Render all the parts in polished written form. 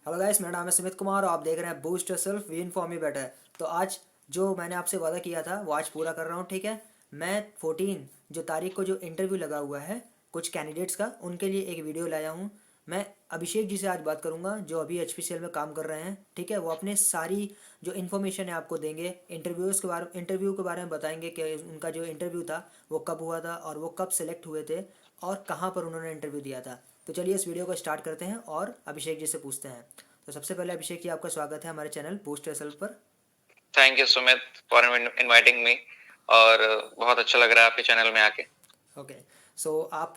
Hello guys, मेरा नाम है सुमित कुमार और आप देख रहे हैं boost yourself we inform you better. तो आज जो मैंने आपसे वादा किया था वो आज पूरा कर रहा हूँ, ठीक है। मैं 14 जो तारीख को जो इंटरव्यू लगा हुआ है कुछ कैंडिडेट्स का, उनके लिए एक वीडियो लाया हूँ। मैं अभिषेक जी से आज बात करूँगा जो अभी HPCL में काम कर रहे हैं, ठीक है। वो अपने सारी जो इन्फॉर्मेशन है आपको देंगे, इंटरव्यू के बारे में बताएंगे कि उनका जो इंटरव्यू था वो कब हुआ था और वो कब सेलेक्ट हुए थे और कहाँ पर उन्होंने इंटरव्यू दिया था। तो चलिए इस वीडियो को स्टार्ट करते हैं और अभिषेक जी से पूछते हैं। तो सबसे पहले अभिषेक जी, आपका स्वागत है हमारे चैनल बूस्ट योरसेल्फ पर। Thank you Sumit for inviting me. और बहुत अच्छा लग रहा है आपके चैनल में आके। ओके। सो आप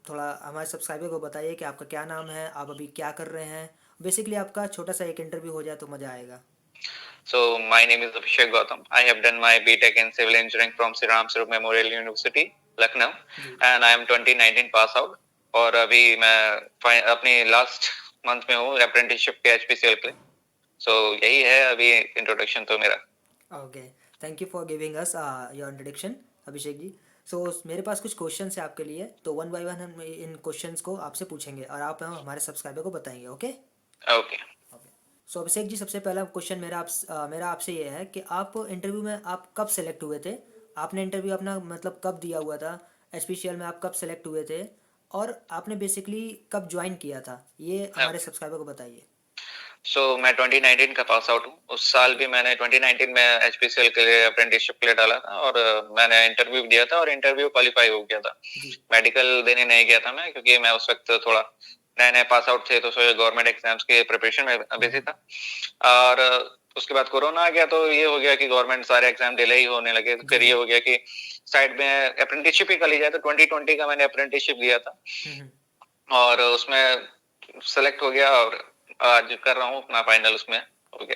थोड़ा हमारे सब्सक्राइबर को बताइए कि आपका क्या नाम है, आप अभी क्या कर रहे हैं। बेसिकली आपका छोटा सा एक इंटरव्यू हो जाए तो मज़ा आएगा। So my name is Abhishek Gautam. I have done my BTech in Civil Engineering from Sri Ram Sarovar Memorial University, Lucknow, जी। and I am 2019 pass out. और अभी मैं अपनी लास्ट मंथ में हूँ अप्रेंटिसशिप के HPCL के लिए। सो यही है अभी इंट्रोडक्शन तो मेरा। Okay. Thank you for giving us your introduction, Abhishek ji. So मेरे पास कुछ क्वेश्चंस है आपके लिए, तो वन बाय वन हम इन क्वेश्चंस को आपसे पूछेंगे और आप हमारे सब्सक्राइबर को बताएंगे, ओके। ओके। ओके। सो अभिषेक जी, सबसे पहला क्वेश्चन मेरा आपसे ये है कि आप इंटरव्यू में आप कब सेलेक्ट हुए थे। आपने इंटरव्यू अपना मतलब कब दिया हुआ था, HPCL में आप कब सेलेक्ट हुए थे और आपने बेसिकली कब ज्वाइन किया था, ये हमारे सब्सक्राइबर को बताइए। मैं 2019 का पास आउट हूँ। उस साल ओके। भी मैंने 2019 में HPCL के लिए अप्रेंटिसशिप के लिए डाला था और मैंने इंटरव्यू दिया था और इंटरव्यू क्वालिफाई हो गया था। जी। मेडिकल देने नहीं गया था मैं, क्योंकि मैं उस वक्त थोड़ा नए नए पास आउट थे, तो गवर्नमेंट एग्जाम्स के प्रिपरेशन में बिजी था। और उसके बाद कोरोना आ गया, तो ये हो गया कि गवर्नमेंट सारे एग्जाम डिले ही होने लगे। तो जी फिर ये जी। हो गया कि साइड में अप्रेंटिसशिप ही कर ली जाए। तो 2020 का मैंने अप्रेंटिसशिप दिया था हम्म। और उसमें सेलेक्ट हो गया और आज कर रहा हूँ अपना फाइनल उसमें। ओके। ओके।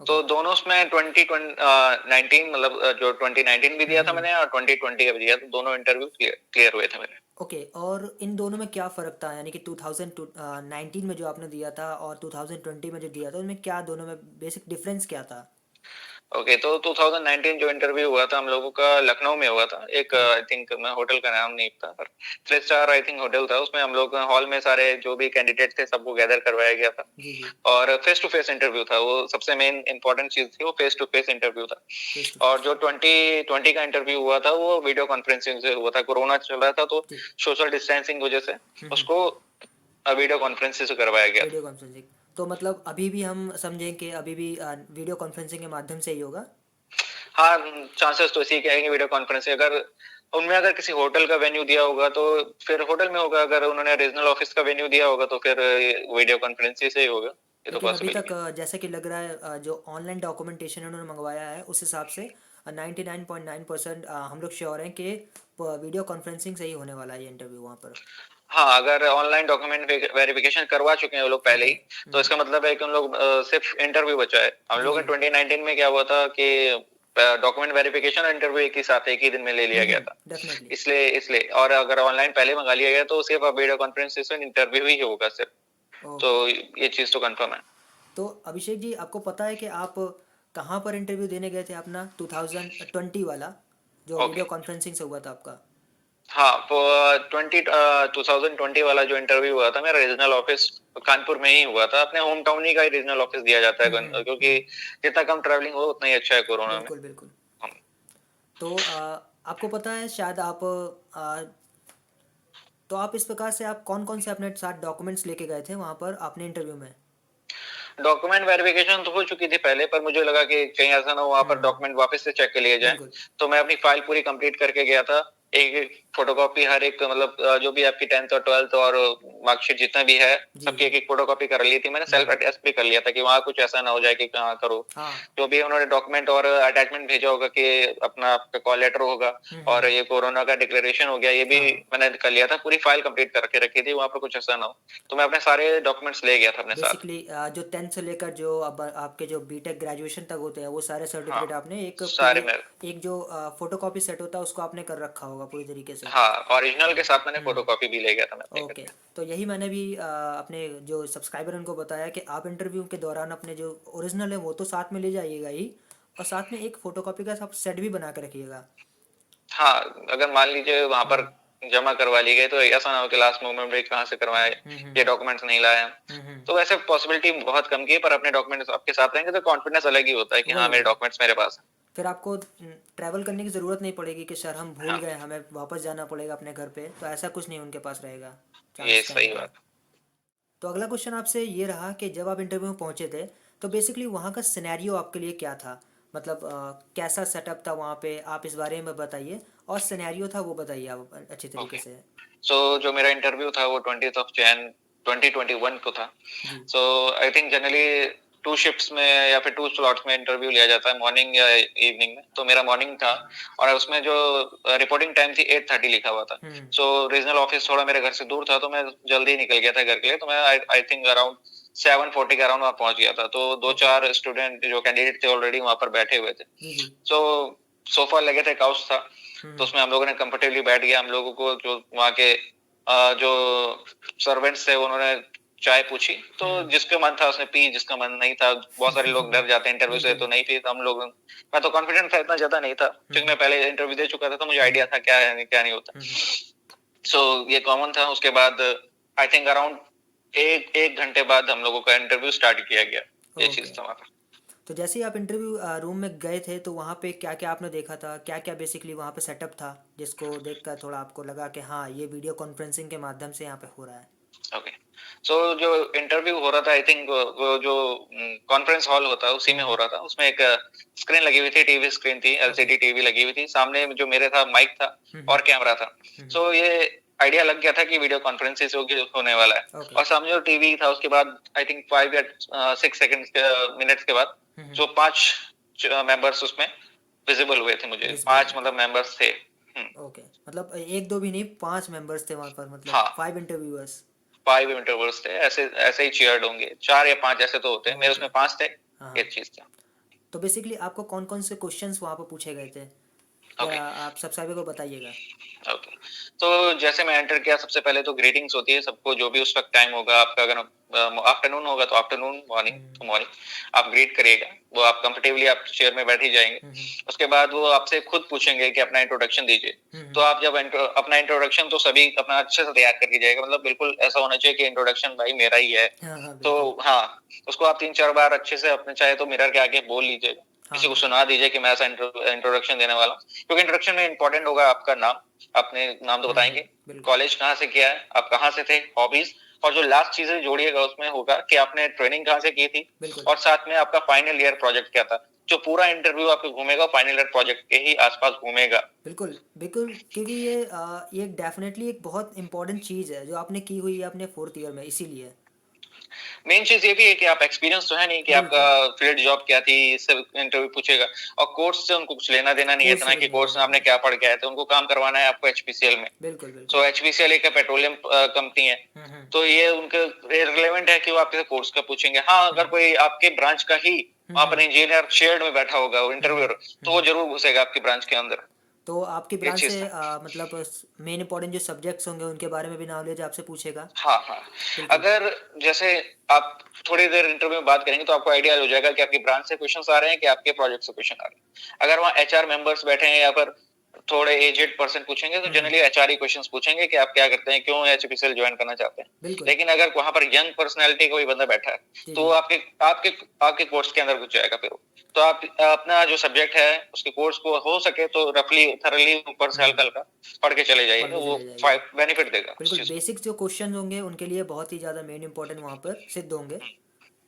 तो दोनों उसमें 2019 मतलब जो 2019 भी दिया था हम्म। मैंने और 2020 का भी दिया, तो दोनों इंटरव्यू क्लियर हुए थे मेरे। ओके। और इन दोनों में क्या फ़र्क था, यानी कि 2019 में जो आपने दिया था और 2020 में जो दिया था, उनमें क्या, दोनों में बेसिक डिफरेंस क्या था। ओके, तो 2019 जो इंटरव्यू हुआ था हम लोगों का लखनऊ में हुआ था। एक जी आई थिंक मैं होटल का नाम नहीं पता, पर 3 स्टार आई थिंक होटल था। उसमें हम लोग हॉल में सारे जो भी कैंडिडेट थे सबको गैदर करवाया गया था जी। जी। और फेस टू फेस इंटरव्यू था। वो सबसे मेन इंपॉर्टेंट चीज थी, वो फेस टू फेस इंटरव्यू था। फेस टू और फेस। जो 2020 का इंटरव्यू हुआ था वो वीडियो कॉन्फ्रेंसिंग से हुआ था। कोरोना चल रहा था, तो जी। सोशल डिस्टेंसिंग वजह से हम्म। उसको वीडियो कॉन्फ्रेंसिंग से करवाया गया था। Video conferencing. तो मतलब अभी भी हम समझें कि अभी भी वीडियो कॉन्फ्रेंसिंग के माध्यम से ही होगा। हाँ, चांसेस तो इसी के हैं कि वीडियो कॉन्फ्रेंसिंग अगर उनमें अगर किसी होटल का वेन्यू दिया होगा तो फिर होटल में होगा। अगर उन्होंने रीजनल ऑफिस का वेन्यू दिया होगा तो फिर वीडियो कॉन्फ्रेंसिंग से ही होगा। ये तो लेकिन अभी तक पॉसिबिलिटी। जैसे कि लग रहा है, जो ऑनलाइन डॉक्यूमेंटेशन उन्होंने मंगवाया है उस हिसाब से 99.9% हम लोग श्योर हैं कि वीडियो कॉन्फ्रेंसिंग से ही होने वाला है ये इंटरव्यू वहाँ पर। हाँ, अगर ऑनलाइन डॉक्यूमेंट वेरिफिकेशन करवा चुके हैं वो लोग पहले ओके। ही, तो इसका मतलब है कि उन लोग सिर्फ इंटरव्यू बचा है। हम जी लोग जी। 2019 में क्या हुआ था कि डॉक्यूमेंट वेरिफिकेशन और इंटरव्यू एक ही साथ एक ही दिन में ले लिया गया था। डेफिनेटली। इसलिए इसलिए और अगर ऑनलाइन पहले मंगा लिया गया तो सिर्फ वीडियो कॉन्फ्रेंसिंग से इंटरव्यू ही होगा सिर्फ। ओके। तो ये चीज तो कंफर्म है। तो अभिषेक जी, आपको पता है कि आप कहाँ पर इंटरव्यू देने गए थे अपना 2020 वाला, जो ओके। वीडियो कॉन्फ्रेंसिंग से हुआ था आपका। हाँ, 2020 वाला जो इंटरव्यू हुआ था मेरा रीजनल ऑफिस कानपुर में ही हुआ था। अपने होम टाउन ही का ही रीजनल ऑफिस दिया जाता है, क्योंकि जितना कम ट्रैवलिंग हो उतना ही अच्छा है कोरोना में। बिल्कुल बिल्कुल। तो आपको पता है शायद तो आप इस प्रकार से आप कौन कौन से अपने साथ डॉक्यूमेंट्स लेके गए थे वहाँ पर आपने इंटरव्यू में। डॉक्यूमेंट वेरिफिकेशन तो हो चुकी थी पहले, पर मुझे लगा कि कहीं ऐसा ना हो वहां पर हम्म। डॉक्यूमेंट वापस से चेक कर लिए जाए। बिल्कुल। तो मैं अपनी फाइल पूरी कंप्लीट करके गया था। एक एक फोटोकॉपी हर एक मतलब जो भी आपकी 10th और 12th और मार्कशीट जितना भी है जी सबकी जी। एक फोटोकॉपी कर ली थी। मैंने सेल्फ अटेस्ट भी कर लिया था कि वहां कुछ ऐसा ना हो जाए कि कहाँ करो। हाँ। जो भी उन्होंने डॉक्यूमेंट और अटैचमेंट भेजा होगा कि अपना आपका कॉल लेटर होगा और ये कोरोना का डिक्लेरेशन हो गया, ये भी हाँ। मैंने कर लिया था। पूरी फाइल कंप्लीट करके रखी थी, वहां पर कुछ ऐसा ना हो। तो मैं अपने सारे डॉक्यूमेंट्स ले गया था अपने साथ। बेसिकली जो 10th से लेकर जो अब आपके जो बीटेक ग्रेजुएशन तक होते हैं वो सारे हाँ, सर्टिफिकेट आपने एक सारे पीडीएफ, मेरे। एक जो फोटोकॉपी सेट होता है उसको आपने कर रखा होगा पूरी तरीके से। हाँ, ओरिजिनल के साथ मैंने हम्म। फोटोकॉपी भी ले गया था मैं अपने ओके। करके। तो यही मैंने भी अपने जो सब्सक्राइबर उनको बताया कि आप इंटरव्यू के दौरान अपने जो ओरिजिनल है वो तो साथ में ले जाइएगा ही, और साथ में एक फ़ोटोकॉपी का आप सेट भी बना के रखिएगा। हाँ, अगर मान लीजिए वहां पर हम्म। जमा करवा ली गई, तो ऐसा ना हो कि लास्ट मोमेंट में कहाँ से करवाए, ये डॉक्यूमेंट्स नहीं लाया। तो वैसे पॉसिबिलिटी बहुत कम की है, पर अपने डॉक्यूमेंट्स आपके साथ रहेंगे तो कॉन्फिडेंस अलग ही होता है कि हाँ, वही मेरे वही डॉक्यूमेंट्स मेरे पास हैं। फिर आपको ट्रैवल करने की ज़रूरत नहीं पड़ेगी कि सर हम भूल हाँ, गए, हमें वापस जाना पड़ेगा अपने घर पे, तो ऐसा कुछ नहीं उनके पास रहेगा ये चांस कहने सही का। बात। तो अगला क्वेश्चन आपसे ये रहा कि जब आप इंटरव्यू में पहुंचे थे तो बेसिकली वहाँ का सिनेरियो आपके लिए क्या था, मतलब कैसा सेटअप था वहाँ पे, आप इस बारे में बताइए, और सिनेरियो था वो बताइए आप अच्छी तरीके ओके। से। सो जो मेरा इंटरव्यू था वो 20th ऑफ जैन 2021 को था। जी। सो आई थिंक जनरली 2 शिफ्ट्स में या फिर 2 स्लॉट्स में इंटरव्यू लिया जाता है, मॉर्निंग या इवनिंग में। तो मेरा मॉर्निंग था और उसमें जो रिपोर्टिंग टाइम थी 8:30 लिखा हुआ था। हम्म। सो रीजनल ऑफिस थोड़ा मेरे घर से दूर था, तो मैं जल्दी निकल गया था घर के लिए। तो मैं आई थिंक अराउंड 7:40 के अराउंड वहाँ पहुँच गया था। तो ओके। 2-4 स्टूडेंट जो कैंडिडेट थे ऑलरेडी वहाँ पर बैठे हुए थे। जी जी। सो सोफा लगे थे, काउच था, तो हम्म। उसमें हम लोगों ने कंफर्टेबली बैठ गया। हम लोगों को जो वहाँ के जो सर्वेंट्स थे उन्होंने चाय पूछी, तो हम्म। जिसका मन था उसने पी, जिसका मन नहीं था, बहुत सारे लोग डर जाते हैं इंटरव्यू से, बिल्कुल। तो नहीं पी। तो हम लोग, मैं तो कॉन्फिडेंट था, इतना ज्यादा नहीं था क्योंकि मैं पहले इंटरव्यू दे चुका था, तो मुझे आइडिया था क्या है क्या नहीं होता। हम्म। सो ये कॉमन था। उसके बाद आई थिंक अराउंड एक एक घंटे बाद हम लोगों का इंटरव्यू स्टार्ट किया गया। ये ओके। चीज था वहाँ पर। तो जैसे ही आप इंटरव्यू रूम में गए थे तो वहाँ पे क्या क्या आपने देखा था, क्या क्या बेसिकली वहाँ पे सेटअप था जिसको देखकर थोड़ा आपको लगा कि हाँ ये वीडियो कॉन्फ्रेंसिंग के माध्यम से यहाँ पे हो रहा है। ओके। सो जो इंटरव्यू हो रहा था, आई थिंक वो जो कॉन्फ्रेंस हॉल होता है उसी में हो रहा था। उसमें एक स्क्रीन लगी हुई थी, टीवी स्क्रीन थी, ओके। एलसीडी टीवी लगी हुई थी। सामने जो मेरे था माइक था और कैमरा था। हम्म। सो ये आइडिया लग गया था कि वीडियो कॉन्फ्रेंसिस होने वाला है। ओके। और सामने जो टीवी था उसके बाद आई थिंक 5 या 6 सेकंड्स के मिनट्स के बाद जो 5 मेंबर्स उसमें विजिबल हुए थे मुझे। विजिबल 5 हुए थे। मतलब मेंबर्स थे। ओके, मतलब एक दो भी नहीं, 5 मेंबर्स थे वहाँ पर, मतलब हाँ, 5 इंटरव्यूअर्स। 5 इंटरवल्स थे, ऐसे ऐसे ही चेयर्ड होंगे, 4 या 5 ऐसे तो होते हैं, मेरे ओके। उसमें 5 थे। हाँ ये हाँ। चीज था। तो बेसिकली आपको कौन कौन से क्वेश्चंस वहाँ पर पूछे गए थे, ओके। या आप सब्सक्राइबर को बताइएगा। ओके। तो जैसे मैं एंटर किया, सबसे पहले तो ग्रीटिंग्स होती है सबको, जो भी उस वक्त टाइम होगा आपका। अगर आफ्टरनून होगा तो आफ्टरनून, मॉर्निंग तो मॉर्निंग आप ग्रीट करिएगा। वो आप कंफर्टेबली आप चेयर में बैठ ही जाएंगे। हम्म। उसके बाद वो आपसे खुद पूछेंगे कि अपना इंट्रोडक्शन दीजिए। तो हम्म। आप जब अपना इंट्रोडक्शन तो सभी अपना अच्छे से तैयार करके जाएगा, मतलब बिल्कुल ऐसा होना चाहिए कि इंट्रोडक्शन भाई मेरा ही है। हाँ हाँ तो बिल्कुल। हाँ, उसको आप 3-4 बार अच्छे से अपने चाहे तो मिरर के आगे बोल लीजिएगा, हाँ किसी को हाँ सुना दीजिए कि मैं ऐसा इंट्रोडक्शन देने वाला हूँ। क्योंकि इंट्रोडक्शन में इंपॉर्टेंट होगा आपका नाम, अपने नाम तो बताएंगे, बिल्कुल कॉलेज कहाँ से किया है, आप कहाँ से थे, हॉबीज, और जो लास्ट चीजें जोड़िएगा उसमें होगा कि आपने ट्रेनिंग कहाँ से की थी, बिल्कुल और साथ में आपका फाइनल ईयर प्रोजेक्ट क्या था। जो पूरा इंटरव्यू आपको घूमेगा फाइनल ईयर प्रोजेक्ट के ही आसपास घूमेगा। बिल्कुल बिल्कुल, क्योंकि ये डेफिनेटली एक बहुत इंपॉर्टेंट चीज़ है जो आपने की हुई है अपने 4th ईयर में, इसीलिए। मेन चीज ये भी है कि आप एक्सपीरियंस तो है नहीं कि आपका बिल्कुल। फील्ड जॉब क्या थी, इससे इंटरव्यू पूछेगा। और कोर्स से उनको कुछ लेना देना नहीं है कोर्स से इतना कुछ कि नहीं कोर्स लेना में आपने देना। क्या पढ़ के आए थे। उनको काम करवाना है आपको एचपीसीएल में। बिल्कुल सो बिल्कुल। एचपीसीएल एक पेट्रोलियम कंपनी है। हम्म। तो ये उनके रिलेवेंट है कि वो आपके कोर्स का पूछेंगे। हाँ, अगर कोई आपके ब्रांच का ही वहां पर इंजीनियर शेयर्ड में बैठा होगा इंटरव्यूअर, तो वो जरूर घुसेगा आपकी ब्रांच के अंदर। तो आपकी ये ब्रांच से चीज था। मतलब मेन इंपॉर्टेंट जो सब्जेक्ट्स होंगे उनके बारे में भी नॉलेज आपसे पूछेगा। हाँ हाँ। बिल्कुल। अगर जैसे आप थोड़ी देर इंटरव्यू में बात करेंगे तो आपको आइडिया हो जाएगा कि आपकी ब्रांच से क्वेश्चंस आ रहे हैं कि आपके प्रोजेक्ट से क्वेश्चन आ रहे हैं। अगर वहाँ एचआर मेंबर्स बैठे हैं या फिर थोड़े एजेड पर्सन पूछेंगे तो जनरली एचआर ही क्वेश्चंस पूछेंगे कि आप क्या करते हैं, क्यों एचपीसीएल ज्वाइन करना चाहते हैं। बिल्कुल। लेकिन अगर वहां पर यंग पर्सनैलिटी कोई बंदा बैठा है जी तो जी। वो आपके आपके आपके कोर्स के अंदर घुस जाएगा। फिर तो आप अपना जो सब्जेक्ट है उसके कोर्स को हो सके तो रफली थरली ऊपर से हल्का हल्का पढ़ के चले पढ़ जाइए, के वो चले जाइए। बेनिफिट देगा उस बिल्कुल, चीज को। बेसिक्स जो क्वेश्चन होंगे उनके लिए बहुत ही ज़्यादा मेन इंपॉर्टेंट वहाँ पर सिद्ध होंगे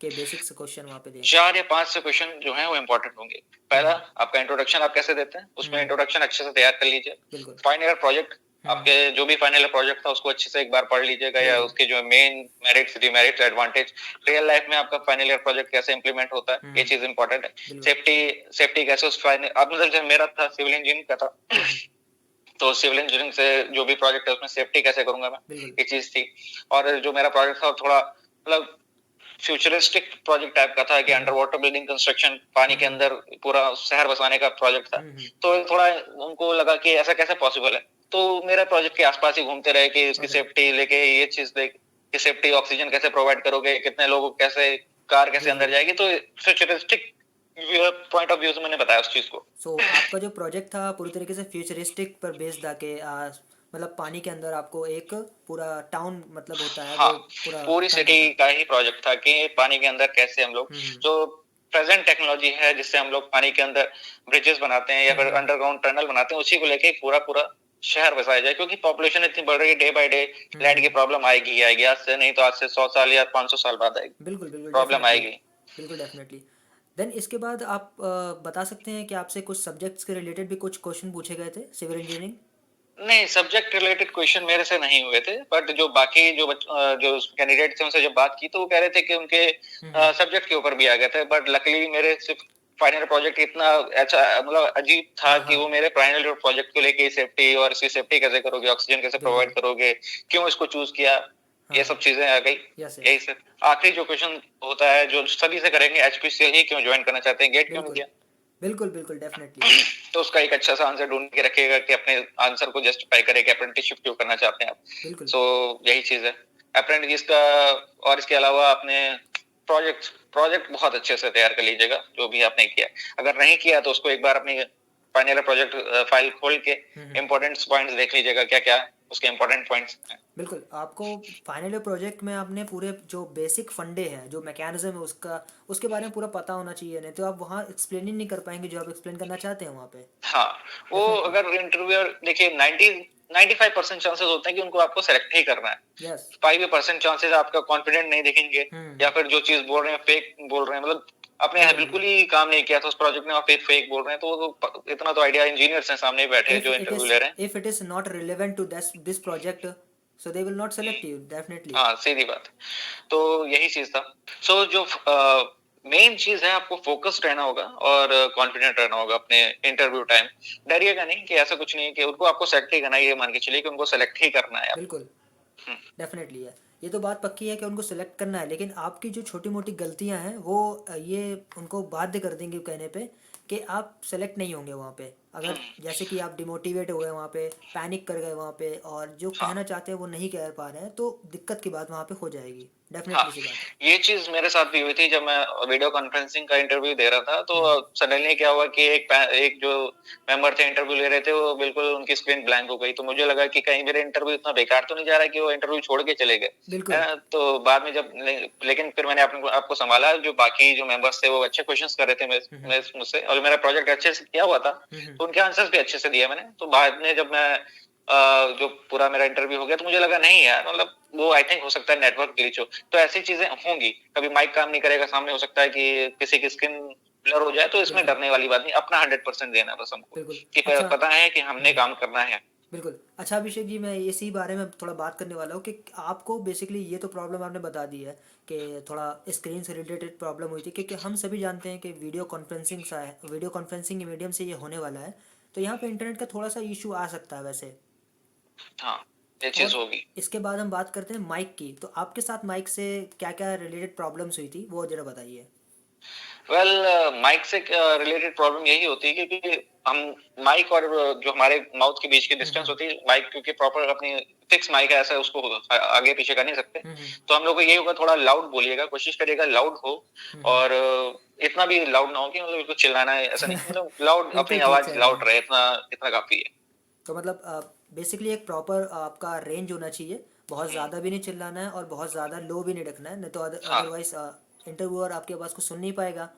कि बेसिक्स क्वेश्चन वहाँ पे दें। 4 या 5 से क्वेश्चन जो है वो इंपॉर्टेंट होंगे। पहला, आपका इंट्रोडक्शन आप कैसे देते हैं, उसमें इंट्रोडक्शन अच्छे से तैयार कर लीजिए। बिल्कुल। फाइनल ईयर प्रोजेक्ट, आपके जो भी फाइनल ईयर प्रोजेक्ट था उसको अच्छे से एक बार पढ़ लीजिएगा, या बिल्कुल। उसके जो main merits, demerits, advantage, real life में आपका फाइनल ईयर प्रोजेक्ट कैसे इंप्लीमेंट होता है, ये चीज इंपॉर्टेंट है। बिल्कुल। सेफ्टी, सेफ्टी कैसे उस फाइनल, अब मतलब जब मेरा था सिविल इंजीनियरिंग का था तो सिविल इंजीनियरिंग से जो भी प्रोजेक्ट है उसमें सेफ्टी कैसे करूंगा मैं, बिल्कुल। ये चीज थी। और जो मेरा प्रोजेक्ट था थोड़ा मतलब फ्यूचरिस्टिक प्रोजेक्ट टाइप का था कि अंडर वाटर बिल्डिंग कंस्ट्रक्शन, पानी के अंदर पूरा शहर बसाने का प्रोजेक्ट था। तो थोड़ा उनको लगा कि ऐसा कैसे पॉसिबल है, तो मेरा प्रोजेक्ट के आसपास ही घूमते रहे कि इसकी ओके। सेफ्टी लेके ये चीज देख कि सेफ्टी ऑक्सीजन कैसे प्रोवाइड करोगे, कितने लोगों को कैसे, कार जी कैसे अंदर जी। जाएगी। तो फ्यूचरिस्टिक पॉइंट ऑफ व्यू से मैंने बताया उस चीज को। सो आपका जो प्रोजेक्ट था पूरी तरीके से फ्यूचरिस्टिक पर बेस्ड था कि मतलब पानी के अंदर आपको एक पूरा टाउन मतलब होता है हाँ, वो पूरा पूरी करना सिटी था। का ही प्रोजेक्ट था कि पानी के अंदर कैसे हम लोग हम्म जो प्रेजेंट टेक्नोलॉजी है जिससे हम लोग पानी के अंदर ब्रिजेस बनाते हैं या फिर हम्म अंडरग्राउंड टनल बनाते हैं, उसी को लेके पूरा पूरा शहर बसाया जाए, क्योंकि पॉपुलेशन इतनी बढ़ रही है डे बाय डे। लैंड की हम्म। प्रॉब्लम आएगी ही आएगी, आज से नहीं तो आज से 100 साल या 500 साल बाद आएगी, बिल्कुल बिल्कुल प्रॉब्लम डेफिनेटली। आएगी। बिल्कुल डेफिनेटली। देन इसके बाद आप बता सकते हैं कि आपसे कुछ सब्जेक्ट्स के रिलेटेड भी कुछ क्वेश्चन पूछे गए थे सिविल इंजीनियरिंग। नहीं, सब्जेक्ट रिलेटेड क्वेश्चन मेरे से नहीं हुए थे, बट जो बाकी जो कैंडिडेट थे उनसे जब बात की तो वो कह रहे थे कि उनके हम्म सब्जेक्ट के ऊपर भी आ गए थे, बट लकीली मेरे सिर्फ फाइनल प्रोजेक्ट इतना अच्छा मतलब अजीब था हाँ कि हाँ वो मेरे फाइनल प्रोजेक्ट को लेके सेफ्टी और इसकी सेफ्टी कैसे करोगे, ऑक्सीजन कैसे प्रोवाइड बिल्कुल। करोगे, क्यों इसको चूज किया, हाँ ये हाँ सब चीजें आ गई। यस यही यस। सर आखिरी जो क्वेश्चन होता है जो सभी से करेंगे, एचपीसीएल ही क्यों ज्वाइन करना चाहते हैं, गेट क्यों नहीं बिल्कुल दिया। बिल्कुल बिल्कुल डेफिनेटली। तो उसका एक अच्छा सा आंसर ढूंढ के रखिएगा कि अपने आंसर को जस्टिफाई करे कि अप्रेंटिसशिप क्यों करना चाहते हैं आप। बिल्कुल सो यही चीज है अप्रेंटिस का। और इसके अलावा आपने प्रोजेक्ट प्रोजेक्ट बहुत अच्छे से तैयार कर लीजिएगा जो भी आपने किया है। अगर नहीं किया तो उसको एक बार अपनी फाइनल प्रोजेक्ट फाइल खोल के हम्म। इम्पोर्टेंट पॉइंट्स देख लीजिएगा क्या क्या उसके इम्पोर्टेंट पॉइंट्स हैं। बिल्कुल आपको फाइनल ईयर प्रोजेक्ट में आपने पूरे जो बेसिक फंडे हैं जो मैकेनिज्म है उसका उसके बारे में पूरा पता होना चाहिए, नहीं तो आप वहाँ एक्सप्लेन ही नहीं कर पाएंगे जो आप एक्सप्लेन करना चाहते हैं वहाँ पे। हाँ, वो डेफिनेटली। अगर इंटरव्यूअर देखिए 95% चांसेस होते हैं कि उनको आपको सेलेक्ट ही करना है। यस। 5% चांसेस आपका कॉन्फिडेंट नहीं दिखेंगे या हम्म। फिर जो चीज बोल रहे हैं फेक बोल रहे हैं, मतलब आपने बिल्कुल बिल्कुल बिल्कुल। ही काम नहीं किया था उस प्रोजेक्ट में और फिर फेक बोल रहे हैं, तो इतना तो आइडिया इंजीनियर्स हैं सामने बैठे हैं if जो it इंटरव्यू is ले रहे हैं। if it is not relevant to this project, so they will not select you definitely. हाँ, सीधी बात। तो यही चीज था। सो जो मेन चीज है, आपको फोकस्ड रहना होगा और कॉन्फिडेंट रहना होगा अपने इंटरव्यू टाइम। डरिएगा नहीं कि ऐसा कुछ नहीं है कि उनको आपको सेलेक्ट ही करना है, ये मान के चलिए कि उनको सेलेक्ट ही करना है आपको। बिल्कुल डेफिनेटली है। ये तो बात पक्की है कि उनको सेलेक्ट करना है, लेकिन आपकी जो छोटी मोटी गलतियां हैं वो ये उनको बाध्य कर देंगे कहने पे कि आप सेलेक्ट नहीं होंगे वहाँ पे। अगर जैसे कि आप डिमोटिवेट हो गए वहाँ पे, पैनिक कर गए वहाँ पे और जो हाँ कहना चाहते हैं वो नहीं कह पा रहे हैं, तो दिक्कत की बात वहाँ पे हो जाएगी। हाँ, डेफिनेटली सी बात है। ये चीज़ मेरे साथ भी हुई थी जब मैं वीडियो कॉन्फ्रेंसिंग का इंटरव्यू दे रहा था, तो हम्म। सडनली क्या हुआ कि एक जो मेंबर थे इंटरव्यू ले रहे थे, वो बिल्कुल उनकी स्क्रीन ब्लैंक हो गई। तो मुझे लगा कि कहीं मेरा इंटरव्यू इतना बेकार तो नहीं जा रहा है कि वो इंटरव्यू छोड़ के चले गए, है बिल्कुल। ना? तो बाद में जब लेकिन फिर मैंने अपने आपको सँभाला, जो बाकी जो मेंबर्स थे वो अच्छे क्वेश्चंस कर रहे थे हम्म मुझसे और मेरा प्रोजेक्ट अच्छे से किया हुआ था, हम्म। तो उनके आंसर्स भी अच्छे से दिए मैंने। तो बाद में जब मैं जो पूरा मेरा इंटरव्यू हो गया, तो मुझे लगा नहीं यार, मतलब वो आई थिंक हो सकता है नेटवर्क ग्लिच हो। तो ऐसी चीजें होंगी, कभी माइक काम नहीं करेगा सामने, हो सकता है कि किसी की स्किन ब्लर हो जाए, तो इसमें बिल्कुल डरने वाली बात नहीं, अपना 100% देना है बस हमको बिल्कुल। कि अच्छा। पता है कि हमने काम करना है। बिल्कुल। अच्छा अभिषेक जी, मैं इसी बारे में थोड़ा बात करने वाला हूँ कि आपको बेसिकली ये तो प्रॉब्लम आपने बता दी है कि थोड़ा स्क्रीन से रिलेटेड प्रॉब्लम हुई थी, क्योंकि हम सभी जानते हैं कि वीडियो कॉन्फ्रेंसिंग के मीडियम से ये होने वाला है, तो यहाँ पे इंटरनेट का थोड़ा सा इशू आ सकता है वैसे। हाँ, ये चीज और होगी। इसके बाद हम बात करते हैं माइक की, तो आपके साथ माइक से क्या क्या रिलेटेड प्रॉब्लम्स हुई थी वो ज़रा बताइए। वेल माइक से रिलेटेड प्रॉब्लम यही होती है क्योंकि हम माइक और जो हमारे माउथ के बीच की डिस्टेंस हम्म होती है, माइक क्योंकि प्रॉपर अपनी फिक्स माइक है, ऐसा उसको आगे पीछे कर नहीं सकते। हम्म तो हम लोग को यही होगा, थोड़ा लाउड बोलिएगा, कोशिश करिएगा लाउड हो। हम्म। और इतना भी लाउड ना हो कि मतलब बिल्कुल चिल्लाना है, ऐसा नहीं, मतलब लाउड, बिल्कुल अपनी ठीक आवाज कह रहे लाउड हैं। रहे, इतना इतना काफी है। तो मतलब बेसिकली एक प्रॉपर आपका रेंज होना चाहिए, बहुत हम्म, ज़्यादा भी नहीं चिल्लाना है और बहुत ज़्यादा लो भी नहीं रखना है, नहीं तो हाँ। अदरवाइज इंटरव्यूअर आपकी आवाज़ को सुन नहीं पाएगा।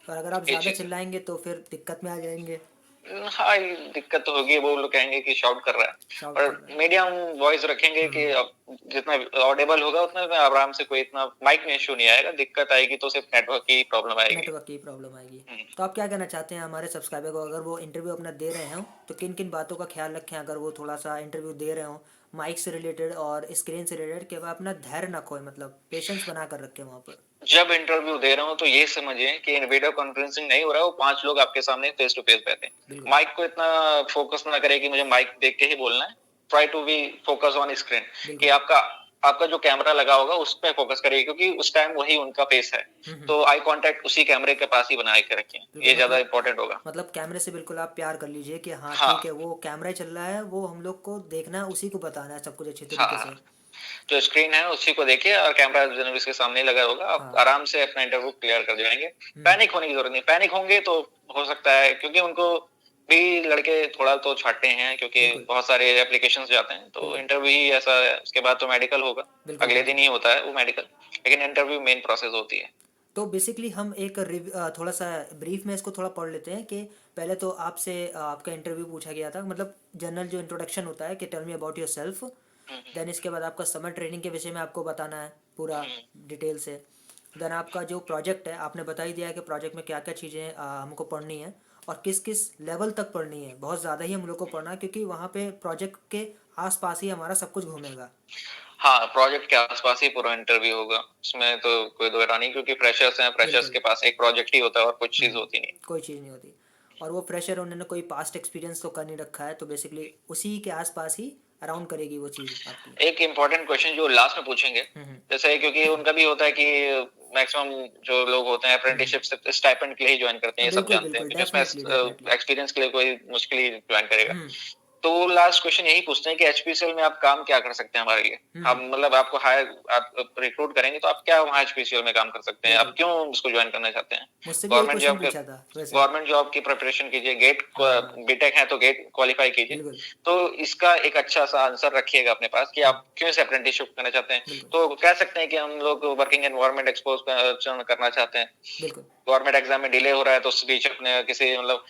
और अगर आप ये ज़्यादा चीज है। चिल्लाएंगे तो फिर दिक्कत में आ जाएंगे। हाँ, ये दिक्कत तो होगी, वो लोग कहेंगे कि शाउट कर रहा है। शाउट कर और रहा है। मीडियम वॉइस रखेंगे कि अब जितना ऑडिबल होगा उतना में आराम से, कोई इतना माइक में इश्यू नहीं आएगा। दिक्कत आएगी तो सिर्फ नेटवर्क की प्रॉब्लम आएगी। नेटवर्क की प्रॉब्लम आएगी। हम्म, तो आप क्या कहना चाहते हैं हमारे सब्सक्राइबर को, अगर वो इंटरव्यू अपना दे रहे हों तो किन किन बातों का ख्याल रखें अगर वो थोड़ा सा इंटरव्यू दे रहे हों माइक से रिलेटेड और स्क्रीन से रिलेटेड, कि वह अपना धैर्य ना खोए, मतलब पेशेंस बना कर रखें वहाँ पर। जब इंटरव्यू दे रहा हूँ तो ये समझिए कि वीडियो कॉन्फ्रेंसिंग नहीं हो रहा है, वो 5 लोग आपके सामने फेस टू फेस बैठे हैं। बिल्कुल माइक को इतना फोकस ना करें कि मुझे माइक देख के ही बोलना है। Try to be focus on screen, कि बिल्कुल। आपका आपका जो कैमरा लगा होगा उस पे फोकस करिए, क्योंकि उस टाइम वही उनका फेस है। हम्म। तो आई कांटेक्ट उसी कैमरे के पास ही बना के रखें, बिल्कुल ये ज्यादा मतलब इंपॉर्टेंट होगा। कैमरे से बिल्कुल आप प्यार कर लीजिए कि हाँ हाँ ठीक है, वो कैमरा ही चल रहा है, वो हम लोग को देखना है, उसी को बताना है सब कुछ अच्छी तरीके हाँ, से। जो स्क्रीन है उसी को देखिए और कैमरा जनरल इसके सामने ही लगा होगा, आप हाँ। आराम से अपना इंटरव्यू क्लियर कर जाएंगे। हम्म। पैनिक होने की जरूरत नहीं, पैनिक होंगे तो हो सकता है क्योंकि उनको भी लड़के थोड़ा तो छाँटते हैं क्योंकि बिल्कुल बहुत सारे एप्लीकेशंस जाते हैं, तो बिल्कुल इंटरव्यू ही ऐसा है, उसके बाद तो मेडिकल होगा। बिल्कुल अगले बिल्कुल। दिन ही होता है वो मेडिकल, लेकिन इंटरव्यू मेन प्रोसेस होती है। तो बेसिकली हम एक थोड़ा सा ब्रीफ में इसको थोड़ा पढ़ लेते हैं कि पहले तो आपसे आपका इंटरव्यू पूछा गया था, मतलब जनरल जो इंट्रोडक्शन होता है कि tell me about yourself. हुँ, देन इसके बाद आपका समर ट्रेनिंग के विषय में आपको बताना है पूरा हुँ, डिटेल से। देन आपका जो प्रोजेक्ट है आपने बता ही दिया है कि प्रोजेक्ट में क्या क्या चीज़ें हमको पढ़नी है और किस किस लेवल तक पढ़नी है। बहुत ज़्यादा ही हम लोग को हुँ। पढ़ना है क्योंकि वहाँ पे प्रोजेक्ट के आसपास ही हमारा सब कुछ घूमेगा। हाँ, प्रोजेक्ट के आस-पास ही पूरा इंटरव्यू होगा, उसमें तो कोई दो राय नहीं क्योंकि फ्रेशर्स हैं, फ्रेशर्स बिल्कुल। के पास एक प्रोजेक्ट ही होता है और कुछ चीज़ होती नहीं। कोई चीज़ नहीं होती। और वो फ्रेशर उन्होंने कोई पास्ट एक्सपीरियंस तो कर नहीं रखा है, तो बेसिकली उसी के आसपास ही अराउंड करेगी वो चीज़ आपकी। एक इम्पोर्टेंट क्वेश्चन जो लास्ट में पूछेंगे, हम्म जैसे क्योंकि उनका भी होता है कि मैक्सिमम जो लोग होते हैं हम्म। अप्रेंटिसशिप से स्टाइपेंड के लिए ही जॉइन करते हैं, ये सब बिल्कुल जानते हैं बिल्कुल, क्योंकि उसमें डेफिनेटली डेफिनेटली। एक्सपीरियंस के लिए कोई मुश्किल ही जॉइन करेगा। हम्म तो लास्ट क्वेश्चन यही पूछते हैं कि एचपीसीएल में आप काम क्या कर सकते हैं हमारे लिए? हम्म। हम मतलब आपको हायर आप रिक्रूट करेंगे तो आप क्या वहाँ एचपीसीएल में काम कर सकते हैं? आप बिल्कुल, क्यों उसको जॉइन करना चाहते हैं? मुझसे भी यही गवर्नमेंट क्वेश्चन जॉब के पूछा था वैसे। गवर्नमेंट जॉब की प्रिपरेशन कीजिए, गेट हाँ बीटेक है तो गेट क्वालिफाई कीजिए। बिल्कुल तो इसका एक अच्छा सा आंसर रखिएगा अपने पास कि हम्म, आप क्यों इसे अप्रेंटिसशिप करना चाहते हैं। बिल्कुल तो कह सकते हैं कि हम लोग वर्किंग एनवायरनमेंट एक्सपोज़ करना चाहते हैं। बिल्कुल। गवर्नमेंट एग्जाम में डिले हो रहा है तो उस बीच अपने किसी मतलब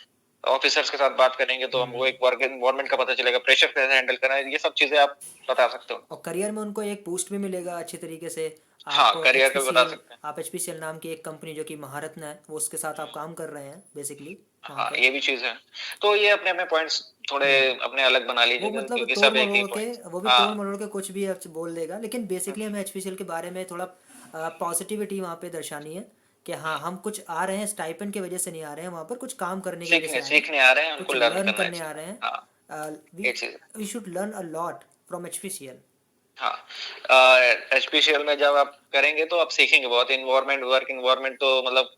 ऑफिसर्स के साथ बात करेंगे तो हमको हम्म। एक वर्क एनवायरनमेंट का पता चलेगा, प्रेशर कैसे हैंडल करना है, ये सब चीज़ें आप बता सकते हो। और करियर में उनको एक बूस्ट भी मिलेगा अच्छी तरीके से। हाँ, आप करियर एच का पी भी सी बता एल सकते हैं। आप एच पी सी एल नाम की एक कंपनी जो कि महारत्न है, वो उसके साथ आप काम कर रहे हैं बेसिकली वहाँ हाँ, पे। ये भी चीज़ है। तो ये अपने-अपने पॉइंट्स थोड़े हम्म। अपने अलग बना वो लीजिएगा मतलब क्योंकि तोड़ सब एक ही मरोड़ के, पॉइंट्स वो भी हाँ। तोड़ मरोड़ के कुछ भी आपसे बोल देगा, लेकिन हुँ, बेसिकली हमें एचपीसीएल के बारे में थोड़ा पॉजिटिविटी वहाँ पे दर्शानी है कि हाँ हम कुछ आ रहे हैं स्टाइपेंड की वजह से नहीं आ रहे हैं, वहाँ पर कुछ काम करने की वजह से सीखने आए हैं, सीखने आ रहे हैं, उनको कुछ लर्न लर्न करना है करने आ चीज़ें। रहे हैं। हाँ, वी ये चीज़ है। We should learn a lot from HPCL. हाँ, एचपीसीएल में जब आप करेंगे तो आप सीखेंगे बहुत एनवायरनमेंट वर्क एनवायरनमेंट तो मतलब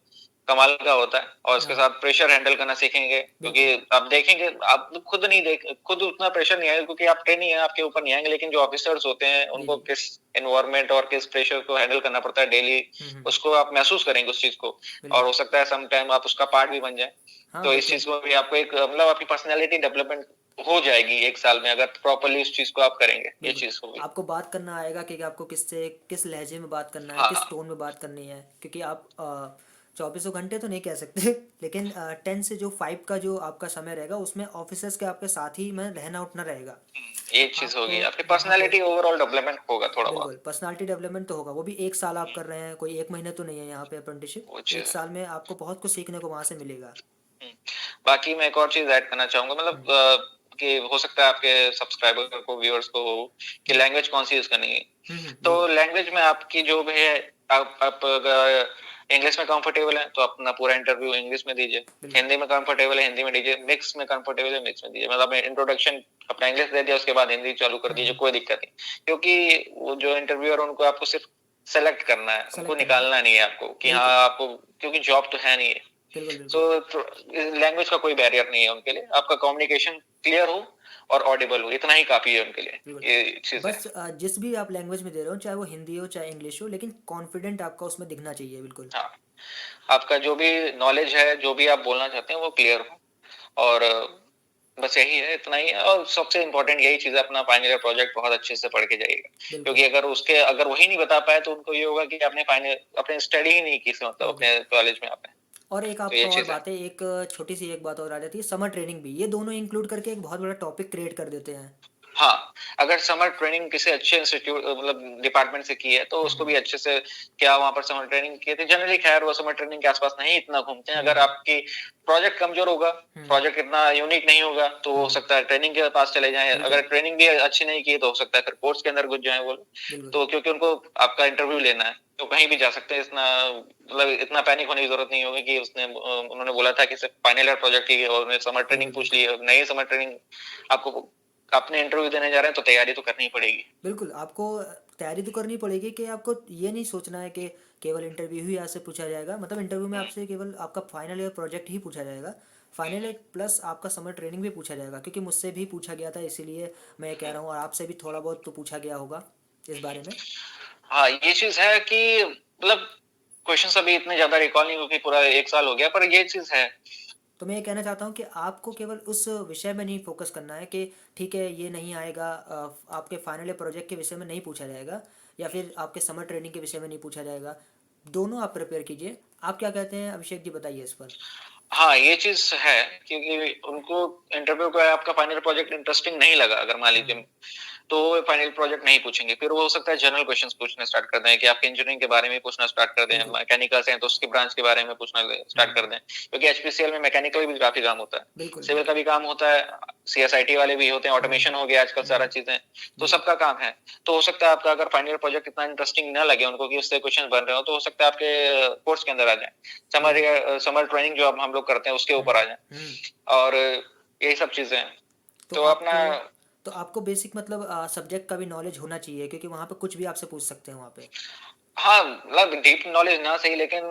कमाल का होता है और उसके हाँ साथ प्रेशर हैंडल करना सीखेंगे क्योंकि बिल्कुल आप देखेंगे आप खुद नहीं देख खुद उतना प्रेशर नहीं आएगा क्योंकि आप ट्रेनी हैं आपके ऊपर नहीं आएंगे लेकिन जो ऑफिसर्स होते हैं जी उनको जी। किस एनवायरनमेंट और किस प्रेशर को हैंडल करना पड़ता है डेली हम्म। उसको आप महसूस करेंगे उस चीज को और बिल्कुल। हो सकता है सम टाइम आप उसका पार्ट भी बन जाए हाँ तो इस बिल्कुल। चीज को भी आपको एक मतलब आपकी पर्सनैलिटी डेवलपमेंट हो जाएगी एक साल में अगर प्रॉपरली उस चीज को आप करेंगे ये बिल्कुल चीज होगी आपको बात करना आएगा कि आपको किससे किस लहजे में बात करना है, किस हाँ टोन में बात करनी है, क्योंकि आप 2400 घंटे तो नहीं कह सकते लेकिन 10 से 5 का जो आपका समय रहेगा उसमें ऑफिसर्स के आपके साथ ही में रहना उठना रहेगा। ये तो चीज आपको होगी आपकी वहाँ पे पर्सनैलिटी ओवरऑल डेवलपमेंट होगा थोड़ा बहुत बिल्कुल पर्सनालिटी डेवलपमेंट तो होगा। वो भी 1 साल आप कर रहे हैं, कोई 1 महीने तो नहीं है यहाँ पे अप्रेंटिसशिप। वो एक चीज साल में आपको बहुत कुछ सीखने को वहाँ से मिलेगा। हुँ। बाकी मैं एक और चीज़ ऐड करना चाहूँगा हम्म मतलब कि हो सकता है आपके सब्सक्राइबर को, व्यूअर्स को हो कि हम्म लैंग्वेज कौन-सी यूज़ करनी है। तो बिल्कुल लैंग्वेज में आपकी जो भी है आप अगर इंग्लिश में कंफर्टेबल हैं, तो अपना पूरा इंटरव्यू इंग्लिश में दीजिए। बिल्कुल। हिंदी में कंफर्टेबल है, हिंदी में दीजिए। मिक्स में कंफर्टेबल है, मिक्स में दीजिए। मतलब आपने इंट्रोडक्शन अपना इंग्लिश दे दिया, उसके बाद हिंदी चालू कर दीजिए, कोई दिक्कत नहीं। क्योंकि वो जो इंटरव्यूअर उनको आपको सिर्फ़ सेलेक्ट करना है, उनको सेलेक्ट करना है। निकालना नहीं है आपको कि हाँ, बिल्कुल आपको क्योंकि जॉब तो है नहीं है। बिल्कुल सो बिल्कुल लैंग्वेज का कोई बैरियर नहीं है उनके लिए आपका कम्युनिकेशन क्लियर हो और ऑडिबल हो इतना ही काफी है उनके लिए बिल्कुल। ये चीज है बस जिस भी आप लैंग्वेज में दे रहे हो, चाहे वो हिंदी हो चाहे इंग्लिश हो, लेकिन कॉन्फिडेंट आपका उसमें दिखना चाहिए बिल्कुल। हाँ आपका जो भी नॉलेज है जो भी आप बोलना चाहते हैं वो क्लियर हो और बस यही है इतना ही है और सबसे इम्पोर्टेंट यही चीज है अपना फाइनल ईयर प्रोजेक्ट बहुत अच्छे से पढ़ के जाइएगा बिल्कुल। क्योंकि अगर वही नहीं बता पाए तो उनको ये होगा कि आपने फाइनल अपने स्टडी ही नहीं की इसका मतलब बिल्कुल। अपने कॉलेज में आपने और एक तो ये आपका और चीज है बात है, एक छोटी सी एक बात और आ जाती है, समर ट्रेनिंग भी। ये दोनों इंक्लूड करके एक बहुत बड़ा टॉपिक क्रिएट कर देते हैं। हाँ, अगर समर ट्रेनिंग किसी अच्छे इंस्टीट्यूट मतलब डिपार्टमेंट से की है, तो उसको भी हम्म अच्छे से क्या वहाँ पर समर ट्रेनिंग किए थे। जनरली खैर वो समर ट्रेनिंग के आस-पास नहीं इतना घूमते हैं। अगर हम्म आपकी प्रोजेक्ट कमज़ोर होगा, हम्म प्रोजेक्ट इतना यूनिक नहीं होगा, तो हो हम्म। सकता है ट्रेनिंग के पास चले जाएँ। अगर बिल्कुल ट्रेनिंग भी अच्छी नहीं की, तो हो सकता है फिर कोर्स के अंदर घुस जाएँ वो लोग। बिल्कुल तो क्योंकि उनको आपका इंटरव्यू लेना है, तो कहीं भी जा सकते हैं। मतलब इतना पैनिक होने की ज़रूरत नहीं होगी कि उन्होंने बोला था कि सिर्फ़ फाइनल ईयर प्रोजेक्ट ही है और उन्होंने समर ट्रेनिंग बिल्कुल पूछ बिल्कुल ली है। नहीं समर ट्रेनिंग आपको अपने इंटरव्यू देने जा रहे हैं तो तैयारी तो करनी ही पड़ेगी। बिल्कुल। आपको तैयारी तो करनी पड़ेगी कि आपको ये नहीं सोचना है कि केवल इंटरव्यू ही आपसे पूछा जाएगा। मतलब इंटरव्यू में हुँ, आपसे केवल आपका फाइनल ईयर प्रोजेक्ट ही पूछा जाएगा। हुँ, फाइनल ईयर प्लस आपका समर ट्रेनिंग भी पूछा जाएगा, क्योंकि मुझसे भी पूछा गया था, इसीलिए मैं कह हुँ, रहा हूँ, और आपसे भी थोड़ा बहुत तो पूछा गया होगा इस बारे में। हाँ, ये चीज़ है कि मतलब क्वेश्चन्स अभी इतने ज़्यादा रिकॉल नहीं क्योंकि पूरा 1 साल हो गया पर ये चीज़ है तो मैं ये कहना चाहता हूँ कि आपको केवल उस विषय में नहीं फोकस करना है कि ठीक है ये नहीं आएगा, आपके फाइनल ईयर प्रोजेक्ट के विषय में नहीं पूछा जाएगा या फिर आपके समर ट्रेनिंग के विषय में नहीं पूछा जाएगा। दोनों आप प्रिपेयर कीजिए। आप क्या कहते हैं अभिषेक जी, बताइए इस पर। हाँ, ये चीज़ है क्योंकि उनको इंटरव्यू का आपका फाइनल प्रोजेक्ट इंटरेस्टिंग नहीं लगा अगर मान लीजिए, तो वो फाइनल प्रोजेक्ट नहीं पूछेंगे। फिर वो हो सकता है जनरल क्वेश्चंस पूछने स्टार्ट कर दें कि आपके इंजीनियरिंग के बारे में पूछना स्टार्ट कर दें, बिल्कुल। मैकेनिकल से हैं तो उसकी ब्रांच के बारे में पूछना स्टार्ट कर दें। क्योंकि एचपीसीएल में मैकेनिकल भी काफ़ी काम होता है, बिल्कुल सिविल का भी काम होता है, सीएसआईटी वाले भी होते हैं, ऑटोमेशन हो गया आजकल सारा चीज़ें, तो सबका काम है। तो हो सकता है आपका अगर फाइनल प्रोजेक्ट इतना इंटरेस्टिंग ना लगे उनको कि उससे क्वेश्चंस बन रहे हो, तो हो सकता है आपके कोर्स के अंदर आ जाए। समर ट्रेनिंग जो अब हम लोग करते हैं उसके ऊपर आ जाए और यही सब चीज़ें हैं। तो तो अपना आपको तो आपको बेसिक मतलब सब्जेक्ट का भी नॉलेज होना चाहिए, क्योंकि वहाँ पे कुछ भी आपसे पूछ सकते हैं वहाँ पे। हाँ, मतलब डीप नॉलेज ना सही लेकिन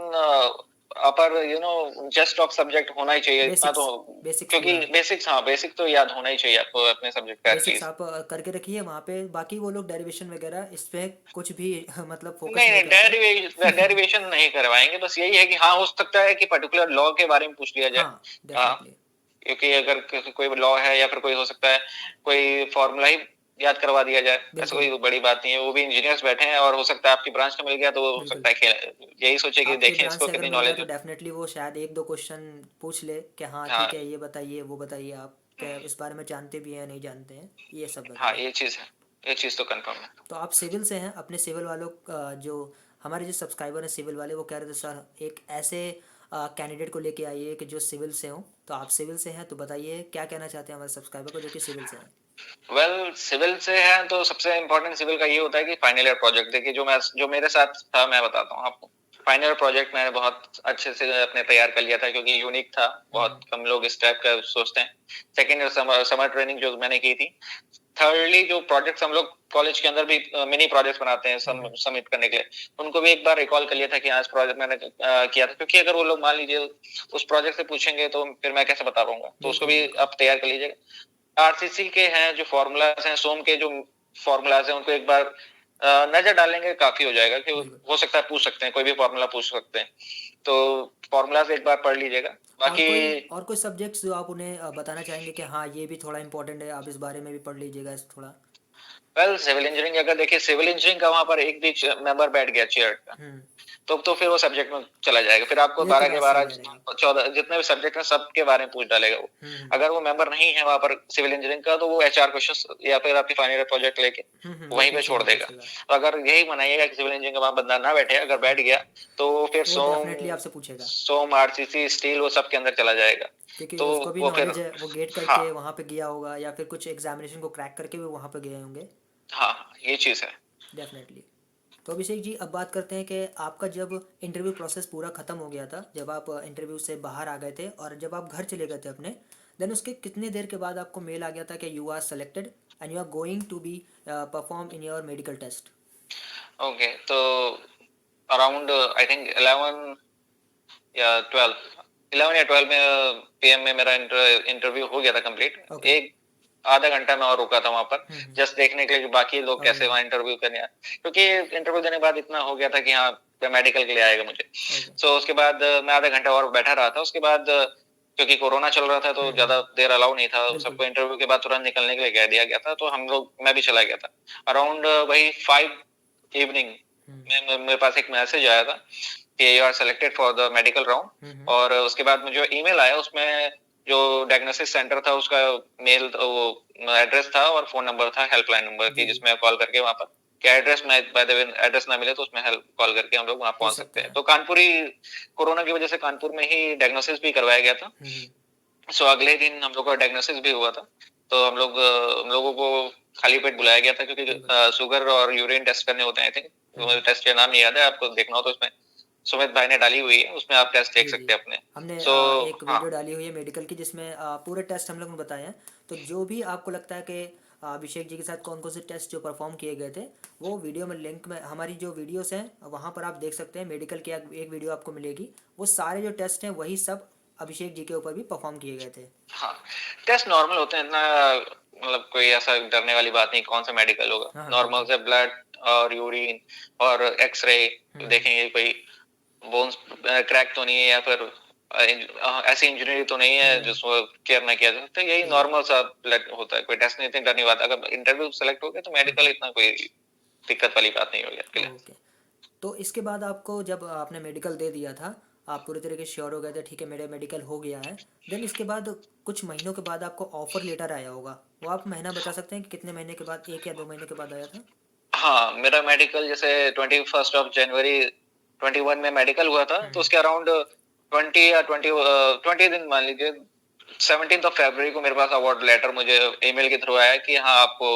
अपर जस्ट ऑफ सब्जेक्ट होना ही चाहिए इतना बेसिक्स तो, बेसिक्स क्योंकि पूरा। बेसिक्स, हाँ, बेसिक तो याद होना ही चाहिए आपको अपने सब्जेक्ट का बेसिक्स एटलीस्ट। आप करके रखिए वहाँ पे, बाकी वो लोग डेरिवेशन वगैरह इस पे कुछ भी मतलब फोकस नहीं, नहीं नहीं, करते। डेरिवेशन नहीं करवाएँगे, बस यही है कि हाँ, हो सकता है कि पर्टिकुलर लॉ के बारे में पूछ लिया जाए। हाँ, हाँ, डेफिनेटली। क्योंकि अगर कोई लॉ है या फिर कोई हो सकता है, कोई फ़ॉर्मूला ही याद करवा दिया जाए, ऐसा बिल्कुल कोई बड़ी बात नहीं है। वो भी इंजीनियर्स बैठे हैं और हो सकता है आपकी ब्रांच का मिल गया तो हो बिल्कुल। सकता है कि यही सोचे कि आपके देखें ब्रांच इसको से अगर कितनी मिल गया नॉलेज तो है। डेफिनेटली वो शायद एक दो क्वेश्चन पूछ ले कि हाँ हाँ, ठीक है ये बताइए वो बताइए, आप क्या इस बारे में जानते भी हैं नहीं जानते हैं, ये सब हाँ, वगैरह। ये चीज़ है। ये चीज़ तो कन्फर्म है। तो आप सिविल से हैं, अपने सिविल वालों जो हमारे जो सब्सक्राइबर हैं सिविल वाले, वो कह रहे थे सर एक ऐसे कैंडिडेट को लेके आइए कि जो सिविल से हो। तो आप सिविल से हैं तो बताइए क्या कहना चाहते हैं हमारे सब्सक्राइबर को जो कि सिविल से हैं। सिविल से है तो सबसे इम्पोर्टेंट सिविल का ये होता है कि फाइनल ईयर प्रोजेक्ट देखिए, जो मेरे साथ था मैं बताता हूँ आपको। फाइनल ईयर प्रोजेक्ट मैंने बहुत अच्छे से अपने तैयार कर लिया था क्योंकि यूनिक था, बहुत कम लोग इस टाइप का सोचते हैं। सेकेंड ईयर समर ट्रेनिंग जो मैंने की थी। थर्डली जो प्रोजेक्ट्स हम लोग कॉलेज के अंदर भी मिनी प्रोजेक्ट्स बनाते हैं सबमिट करने के लिए, उनको भी एक बार रिकॉल कर लिया था कि आज प्रोजेक्ट मैंने किया था, क्योंकि अगर वो लोग मान लीजिए उस प्रोजेक्ट से पूछेंगे तो फिर मैं कैसे बता पाऊंगा, तो उसको बिल्कुल भी बिल्कुल आप तैयार कर लीजिएगा। आरसीसी के हैं जो फॉर्मूलाज हैं, सोम के जो फॉर्मूलाज हैं उनको एक बार नजर डालेंगे काफी हो जाएगा कि बिल्कुल। हो सकता है पूछ सकते हैं, कोई भी फॉर्मूला पूछ सकते हैं, तो फॉर्मूलाज एक बार पढ़ लीजिएगा। और बाकी कोई और कोई सब्जेक्ट्स जो आप उन्हें बताना चाहेंगे कि हाँ ये भी थोड़ा इंपॉर्टेंट है, आप इस बारे में भी पढ़ लीजिएगा इस थोड़ा। सिविल इंजीनियरिंग अगर देखिए, सिविल इंजीनियरिंग का वहां पर एक भी मेंबर बैठ गया चेयर का, हम्म। तो फिर वो सब्जेक्ट में चला जाएगा, फिर आपको ये तो 12 के बात सही 12 कह रहे हैं आप। 14 जितने भी सब्जेक्ट हैं सबके बारे में पूछ डालेगा वो। हम्म अगर वो मेंबर नहीं है वहां पर सिविल इंजीनियरिंग का, तो वो एचआर क्वेश्चंस या फिर आपकी फाइनल ईयर प्रोजेक्ट लेके वो वहीं पे छोड़ पूछेगा देगा। पूछेगा। तो अगर यही मनाइएगा कि सिविल इंजीनियरिंग का वहां बंदा ना बैठे, अगर बैठ गया तो फिर तो वो डेफिनेटली आपसे पूछेगा, सोम आरसीसी स्टील वो सब के अंदर चला जाएगा। क्योंकि तो उसको भी वो फिर नॉलेज है, वो गेट हाँ, करके वहाँ पे गया होगा या फिर कुछ एग्जामिनेशन को क्रैक करके भी वहाँ पे गए होंगे। हाँ, ये चीज है। डेफिनेटली। तो अभिषेक जी अब बात करते हैं कि आपका जब इंटरव्यू प्रोसेस पूरा ख़त्म हो गया था, जब आप इंटरव्यू से बाहर आ गए थे और जब आप घर चले गए थे अपने, देन उसके कितने देर के बाद आपको मेल आ गया था कि you are selected and you are going to be perform in your medical test. Okay, तो अराउंड आई थिंक 11 या 12 में पीएम में मेरा इंटरव्यू हो गया था कंप्लीट। ओके। एक आधा घंटा मैं और रुका था वहां पर, जस्ट देखने के लिए कि बाकी लोग ओके कैसे वहां इंटरव्यू करने आए, क्योंकि इंटरव्यू देने के बाद इतना हो गया था कि हाँ मेडिकल के लिए आएगा मुझे। ओके। सो उसके बाद मैं आधा घंटा और बैठा रहा था। उसके बाद क्योंकि कोरोना चल रहा था तो ज्यादा देर अलाउ नहीं था, बिल्कुल। सबको इंटरव्यू के बाद तुरंत निकलने के लिए कह दिया गया था, तो मैं भी चला गया था। अराउंड वही 5 इवनिंग में मेरे पास एक मैसेज आया था कि you are selected for the medical round, और उसके बाद मुझे ईमेल आया, उसमें जो डायग्नोसिस सेंटर था उसका मेल वो एड्रेस था और फोन नंबर था, हेल्पलाइन नंबर की, जी जी। जिसमें कॉल करके वहां पर क्या एड्रेस में बाय द वे एड्रेस ना मिले तो उसमें हेल्प कॉल करके हम लोग वहां पूछ पहुंच सकते सकते हैं। हैं। तो कानपुर ही, कोरोना की वजह से कानपुर में ही डायग्नोसिस भी करवाया गया था। सो अगले दिन हम लोग का डायग्नोसिस भी हुआ था। तो हम लोगों को खाली पेट बुलाया गया था क्योंकि बिल्कुल। शुगर और यूरिन टेस्ट करने होते हैं, आई थिंक टेस्ट का नाम नहीं याद है, आपको देखना हो तो उसमें सुमित भाई ने डाली हुई है, उसमें आप टेस्ट देख जी जी। सकते हैं अपने। हमने सो एक हाँ, वीडियो डाली हुई है मेडिकल की, जिसमें पूरे टेस्ट हम लोग ने बताए हैं। तो जो भी आपको लगता है कि अभिषेक जी के साथ कौन कौन से टेस्ट जो परफॉर्म किए गए थे, वो वीडियो में लिंक में हमारी जो वीडियोस हैं वहाँ पर आप देख सकते हैं। मेडिकल की एक वीडियो आपको मिलेगी, वो सारे जो टेस्ट हैं वही सब अभिषेक जी के ऊपर भी परफॉर्म किए गए थे। हाँ, टेस्ट नॉर्मल होते हैं ना, मतलब कोई ऐसा डरने वाली बात नहीं, कौन सा मेडिकल होगा, हाँ हाँ नॉर्मल बिल्कुल। से ब्लड और यूरिन और एक्सरे देखेंगे, कोई बोन्स क्रैक तो नहीं है या फिर ऐसी इंजरी तो नहीं है जिसको केयर ना किया जा सकता, यही नॉर्मल सा ब्लड होता है, कोई टेस्ट नहीं, इतनी डरने की बात। अगर इंटरव्यू सेलेक्ट हो गया तो मेडिकल इतना कोई दिक्कत वाली बात नहीं होगी आपके लिए। ओके। तो इसके बाद आपको जब आपने मेडिकल दे दिया था, आप पूरी तरीके से श्योर हो गए थे ठीक है मेरे मेडिकल हो गया है, देन इसके बाद कुछ महीनों के बाद आपको ऑफर लेटर आया होगा, वो आप महीना बता सकते हैं कि कितने महीने के बाद, 1 या 2 महीने के बाद आया था? हाँ, मेरा मेडिकल जैसे 21st ऑफ जनवरी 21 में मेडिकल हुआ था, तो उसके अराउंड 20 या 20 दिन मान लीजिए, 17th ऑफ फरवरी को मेरे पास अवार्ड लेटर मुझे ईमेल के थ्रू आया कि हाँ आपको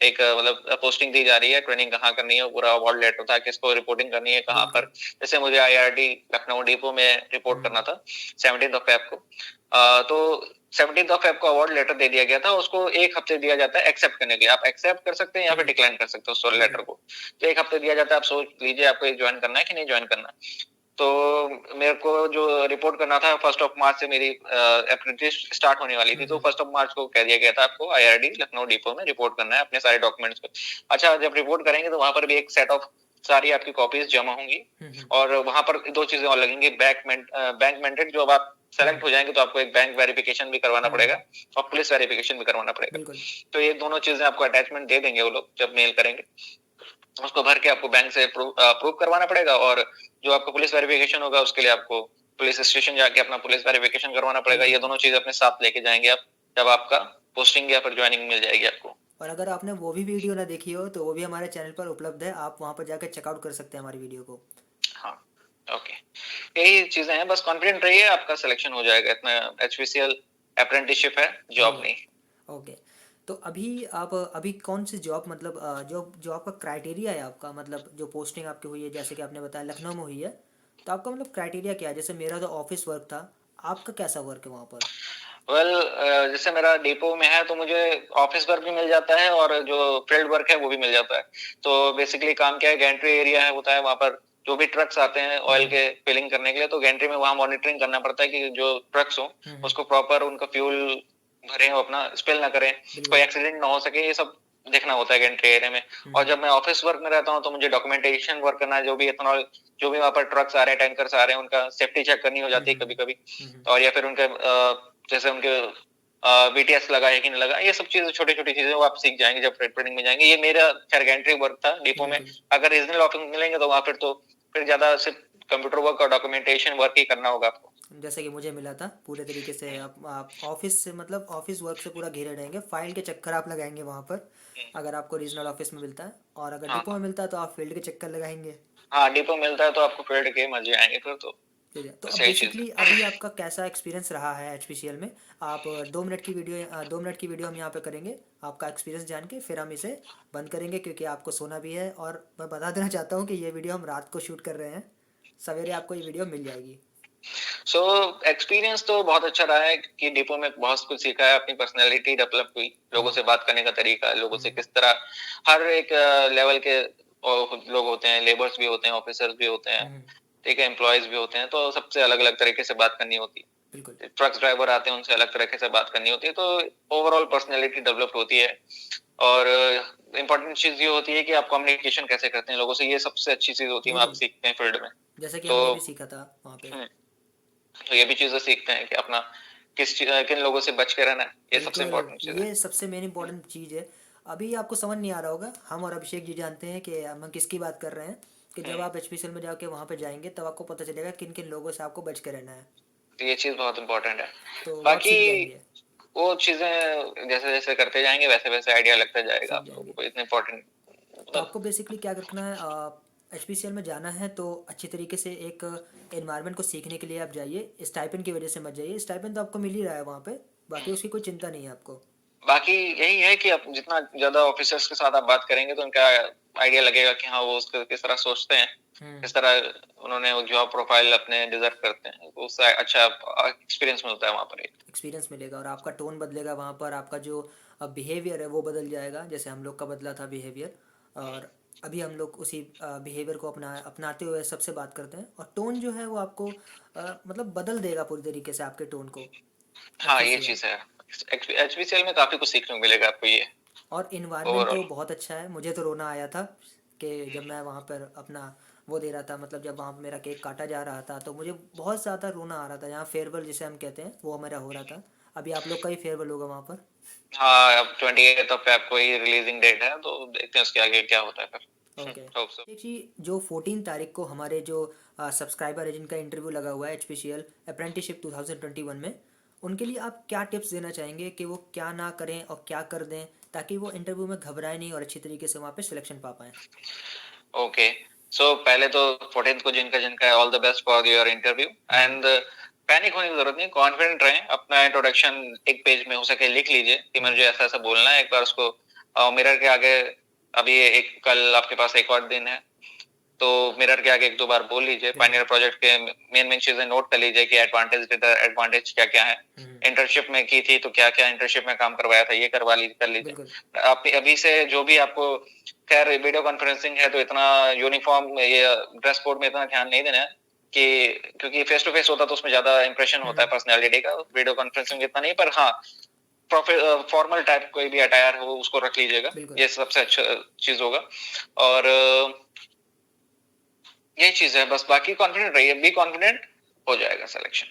एक मतलब पोस्टिंग दी जा रही है, ट्रेनिंग कहाँ करनी है, पूरा अवार्ड लेटर था, किसको रिपोर्टिंग करनी है, कहाँ पर। जैसे मुझे आईआरडी लखनऊ डिपो में रिपोर्ट करना था 17th ऑफ फेब को, तो 17th ऑफ फेब को अवार्ड लेटर दे दिया गया था। उसको 1 हफ्ते दिया जाता है एक्सेप्ट करने के लिए, आप एक्सेप्ट कर सकते हैं या फिर डिक्लाइन कर सकते हो उस लेटर को। तो 1 हफ्ते दिया जाता है, आप सोच लीजिए आपको ये ज्वाइन करना है कि नहीं ज्वाइन करना। तो मेरे को जो रिपोर्ट करना था 1 मार्च से मेरी अप्रेंटिस स्टार्ट होने वाली थी, तो 1 मार्च को कह दिया गया था आपको आईआरडी लखनऊ डिपो में रिपोर्ट करना है अपने सारे डॉक्यूमेंट्स को। अच्छा, जब रिपोर्ट करेंगे तो वहां पर भी एक सेट ऑफ सारी आपकी कॉपीज जमा होंगी, और वहां पर 2 चीजें और लगेंगी, बैंक मेंटेड, जो अब आप सेलेक्ट हो जाएंगे तो आपको एक बैंक वेरिफिकेशन भी करवाना पड़ेगा और पुलिस वेरिफिकेशन भी करवाना पड़ेगा। बिल्कुल। तो ये दोनों चीजें आपको अटैचमेंट दे देंगे वो लोग जब मेल करेंगे, उसको भर के आपको बैंक से प्रूव करवाना पड़ेगा, और जो आपका पुलिस वेरिफिकेशन होगा उसके लिए आपको पुलिस स्टेशन जाके अपना पुलिस वेरिफिकेशन करवाना पड़ेगा। ये दोनों चीज अपने साथ लेके जाएंगे आप, जब आपका पोस्टिंग या फिर ज्वाइनिंग मिल जाएगी आपको। और अगर आपने वो भी वीडियो ना देखी हो तो वो भी हमारे चैनल पर उपलब्ध है, आप वहाँ पर जाकर चेकआउट कर सकते हैं हमारी वीडियो को। हाँ, ओके, यही चीजें हैं, बस कॉन्फिडेंट रहिए, आपका सिलेक्शन हो जाएगा। इतना एचपीसीएल अप्रेंटिसशिप है, जॉब नहीं। ओके। तो अभी आप अभी कौन सी जॉब, मतलब जो जो आपका क्राइटेरिया है, आपका मतलब जो पोस्टिंग आपकी हुई है, जैसे कि आपने बताया लखनऊ में हुई है, तो आपका मतलब क्राइटेरिया क्या है? जैसे मेरा तो ऑफिस वर्क था, आपका कैसा वर्क है वहाँ पर? वेल जैसे मेरा डिपो में है तो मुझे ऑफिस वर्क भी मिल जाता है और जो फील्ड वर्क है वो भी मिल जाता है। तो बेसिकली काम क्या है, गैंट्री एरिया है होता है, वहाँ पर जो भी ट्रक्स आते हैं ऑयल के फिलिंग करने के लिए, तो गैंट्री में वहाँ मॉनिटरिंग करना पड़ता है कि जो ट्रक्स हो उसको प्रॉपर उनका फ्यूल भरे हो, अपना स्पिल ना करें, कोई एक्सीडेंट ना हो सके, ये सब देखना होता है गैंट्री एरिया में। और जब मैं ऑफिस वर्क में रहता हूँ तो मुझे डॉक्यूमेंटेशन वर्क करना है, जो भी इथेनॉल, जो भी वहाँ पर ट्रक्स आ रहे हैं, टैंकर्स आ रहे हैं, उनका सेफ्टी चेक करनी हो जाती है कभी कभी, और या फिर उनके जैसे उनके बीटीएस लगा है कि नहीं लगा, ये सब चीजें, छोटी छोटी चीजें वो आप सीख जाएंगे जब फ्रेट ट्रेनिंग में जाएंगे। ये मेरा खैर गैंट्री वर्क था डिपो में। अगर रीजनल ऑफिस मिलेंगे तो वहाँ फिर ज्यादा सिर्फ कंप्यूटर वर्क और डॉक्यूमेंटेशन वर्क ही करना होगा आपको। जैसे कि मुझे मिला था पूरे तरीके से, आप ऑफिस से, मतलब ऑफिस वर्क से पूरा घिरे रहेंगे, फाइल के चक्कर आप लगाएंगे वहाँ पर, अगर आपको रीजनल ऑफिस में मिलता है, और अगर डिपो में हाँ मिलता है तो आप फील्ड के चक्कर लगाएंगे। हाँ, डिपो मिलता है तो आपको फील्ड के मजे आएंगे फिर ठीक है। तो अब सही चीज बेसिकली है। अभी आपका कैसा एक्सपीरियंस रहा है एचपीसीएल में? आप 2 मिनट की वीडियो, 2 मिनट की वीडियो हम यहाँ पे करेंगे आपका एक्सपीरियंस जान के, फिर हम इसे बंद करेंगे क्योंकि आपको सोना भी है, और मैं बता देना चाहता हूँ कि ये वीडियो हम रात को शूट कर रहे हैं, सवेरे आपको ये वीडियो मिल जाएगी। सो एक्सपीरियंस तो बहुत अच्छा रहा है कि डिपो में बहुत कुछ सीखा है, अपनी पर्सनैलिटी डेवलप हुई, लोगों से बात करने का तरीका, लोगों से किस तरह, हर एक लेवल के लोग होते हैं, लेबर्स भी होते हैं, ऑफिसर्स भी होते हैं, ठीक है, एम्प्लॉयज भी होते हैं, तो सबसे अलग अलग तरीके से बात करनी होती बिल्कुल। है। ट्रक्स ड्राइवर आते हैं, उनसे अलग तरीके से बात करनी होती है, तो ओवरऑल पर्सनैलिटी डेवलप होती है। और इम्पोर्टेंट चीज ये होती है कि आप कम्युनिकेशन कैसे करते हैं लोगों से, ये सबसे अच्छी चीज होती है, आप बिल्कुल, सीखते हैं फील्ड में। जैसे कि तो हमने भी सीखा था वहाँ पे। तो ये भी चीजें सीखते हैं कि अपना किन लोगों से बच के रहना है, ये सबसे बिल्कुल, इम्पोर्टेंट चीज है। ये सबसे मेन इंपॉर्टेंट चीज़ है। अभी आपको समझ नहीं आ रहा होगा, हम और अभिषेक जी जानते हैं कि हम किसकी बात कर रहे हैं, कि जब आप एचपीसीएल में जाके वहाँ पे जाएंगे तब आपको पता चलेगा किन किन लोगों से आपको बच के रहना है, तो ये चीज बहुत इम्पोर्टेंट है। तो वो आप बाकी सीख जाएंगे। वो चीजें जैसे जैसे करते जाएंगे वैसे वैसे आइडिया लगता जाएगा सीख आप लोगों जाएंगे। को, इतना इम्पोर्टेंट तो मतलब। आपको बेसिकली क्या रखना है, एचपीसीएल में जाना है तो अच्छी तरीके से एक एनवायरनमेंट को सीखने के लिए आप जाइए, स्टाइपेंड की वजह से मत जाइए, स्टाइपेंड तो आपको मिल ही रहा है वहाँ पे, बाकी उसकी कोई चिंता नहीं है आपको। बाकी यही है कि आप जितना ज्यादा ऑफिसर्स के साथ आप बात करेंगे तो उनका आइडिया लगेगा कि हाँ वो उसको किस तरह सोचते हैं, किस तरह उन्होंने वो जॉब प्रोफाइल अपने डिजर्व करते हैं, तो उससे अच्छा एक्सपीरियंस मिलता है वहाँ पर एक। एक्सपीरियंस मिलेगा और आपका टोन बदलेगा वहाँ पर, आपका जो बिहेवियर है वो बदल जाएगा, जैसे हम लोग का बदला था बिहेवियर, और अभी हम लोग उसी बिहेवियर को अपनाते हुए सबसे बात करते हैं, और टोन जो है वो आपको मतलब बदल देगा पूरी तरीके से आपके टोन को हाँ ये एचपीसीएल। चीज है, एचपीसीएल में काफी कुछ सीखने को मिलेगा आपको ये और इन्वायरमेंट तो ओवरऑल। बहुत अच्छा है, मुझे तो रोना आया था कि जब मैं वहाँ पर अपना वो दे रहा था, मतलब जब वहाँ पर मेरा केक काटा जा रहा था तो मुझे बहुत ज़्यादा रोना आ रहा था। यहाँ फेयरवेल जिसे हम कहते हैं वो मेरा हो रहा था। अभी आप लोग का ही फेयरवेल होगा वहाँ पर। हाँ, अब 28 पे आपको ही रिलीजिंग डेट है, तो देखते हैं उसके आगे क्या होता है फिर। ओके। Hope so. देखिए, जो 14 तारीख को हमारे जो सब्सक्राइबर है जिनका इंटरव्यू लगा हुआ है HPCL अप्रेंटिसशिप 2021 में, उनके लिए आप क्या टिप्स देना चाहेंगे कि वो क्या ना करें और क्या कर दें, ताकि वो इंटरव्यू में घबराए नहीं और अच्छी तरीके से वहाँ पे सिलेक्शन पा पाएँ? ओके, सो पहले तो 14th को जिनका जिनका है, all the best for your interview. And panic होने की जरूरत नहीं, कॉन्फिडेंट रहें। अपना इंट्रोडक्शन एक पेज में हो सके लिख लीजिए कि मुझे ऐसा ऐसा बोलना है। एक बार उसको मिरर के आगे, अभी एक कल आपके पास एक और दिन है, तो मिरर के आगे एक दो बार बोल लीजिए। बिल्कुल। पायनियर प्रोजेक्ट के मेन मेन चीजें नोट कर लीजिए कि एडवांटेज क्या क्या है। इंटर्नशिप में की थी तो क्या क्या इंटर्नशिप में काम करवाया था, ये करवा लीजिए, कर लीजिए। बिल्कुल। आप अभी से जो भी आपको, खैर वीडियो कॉन्फ्रेंसिंग है तो इतना यूनिफॉर्म ये ड्रेस कोड में इतना ध्यान नहीं देना है कि, क्योंकि फेस टू फेस होता है तो उसमें ज्यादा इंप्रेशन होता है पर्सनैलिटी का। वीडियो कॉन्फ्रेंसिंग में इतना नहीं, पर हाँ फॉर्मल टाइप कोई भी अटायर हो उसको रख लीजिएगा, बिल्कुल। ये सबसे अच्छा चीज होगा। और यही चीज है बस, बाकी कॉन्फिडेंट रहिए, बी कॉन्फिडेंट, हो जाएगा सिलेक्शन।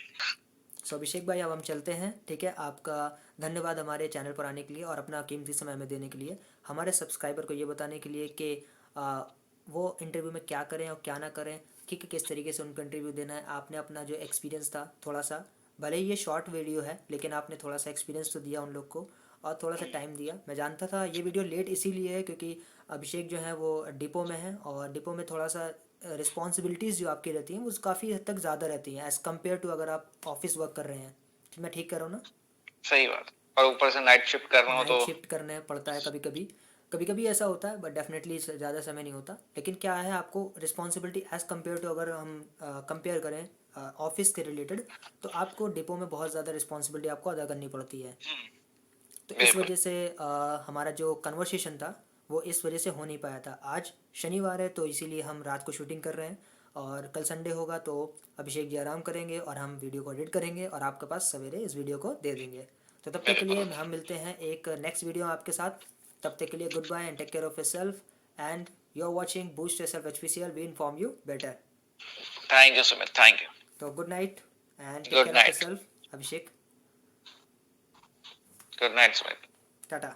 सो अभिषेक भाई, अब हम चलते हैं, ठीक है। आपका धन्यवाद हमारे चैनल पर आने के लिए और अपना कीमती समय हमें देने के लिए, हमारे सब्सक्राइबर को ये बताने के लिए कि आ, वो इंटरव्यू में क्या करें और क्या ना करें, कि किस तरीके से उनको इंटरव्यू देना है। आपने अपना जो एक्सपीरियंस था थोड़ा सा, भले ही ये शॉर्ट वीडियो है लेकिन आपने थोड़ा सा एक्सपीरियंस तो दिया उन लोग को और थोड़ा सा टाइम दिया। मैं जानता था ये वीडियो लेट इसीलिए है क्योंकि अभिषेक जो है वो डिपो में है और डिपो में थोड़ा सा रिस्पॉन्सिबिलिटीज़ जो आपकी रहती हैं वो काफ़ी हद तक ज़्यादा रहती हैं एज़ कम्पेयर टू अगर आप ऑफिस वर्क कर रहे हैं। तो मैं ठीक कर रहा हूँ ना? सही बात, और ऊपर से नाइट शिफ्ट कर रहा हूँ नाइट तो शिफ्ट करना पड़ता है कभी कभी, कभी कभी ऐसा होता है, बट डेफिनेटली ज़्यादा समय नहीं होता। लेकिन क्या है, आपको रिस्पॉन्सिबिलिटी एज़ कम्पेयर टू अगर हम कंपेयर करें ऑफिस के रिलेटेड, तो आपको डिपो में बहुत ज़्यादा रिस्पॉन्सिबिलिटी आपको अदा करनी पड़ती है। तो इस बिल्कुल। वजह से हमारा जो कन्वर्सेशन था वो इस वजह से हो नहीं पाया था। आज शनिवार है तो इसीलिए हम रात को शूटिंग कर रहे हैं और कल संडे होगा तो अभिषेक जी आराम करेंगे और हम वीडियो को एडिट करेंगे और आपके पास सवेरे इस वीडियो को दे देंगे। तो तब तक के लिए बिल्कुल। हम मिलते हैं एक नेक्स्ट वीडियो आपके साथ। तब तक के लिए good bye and take care of your self and you are watching boost yourself HPCL, we inform you better. Thank you Sumit, thank तो good night and you. Take good care of your night. Self Abhishek. Good night Sumit. Tata.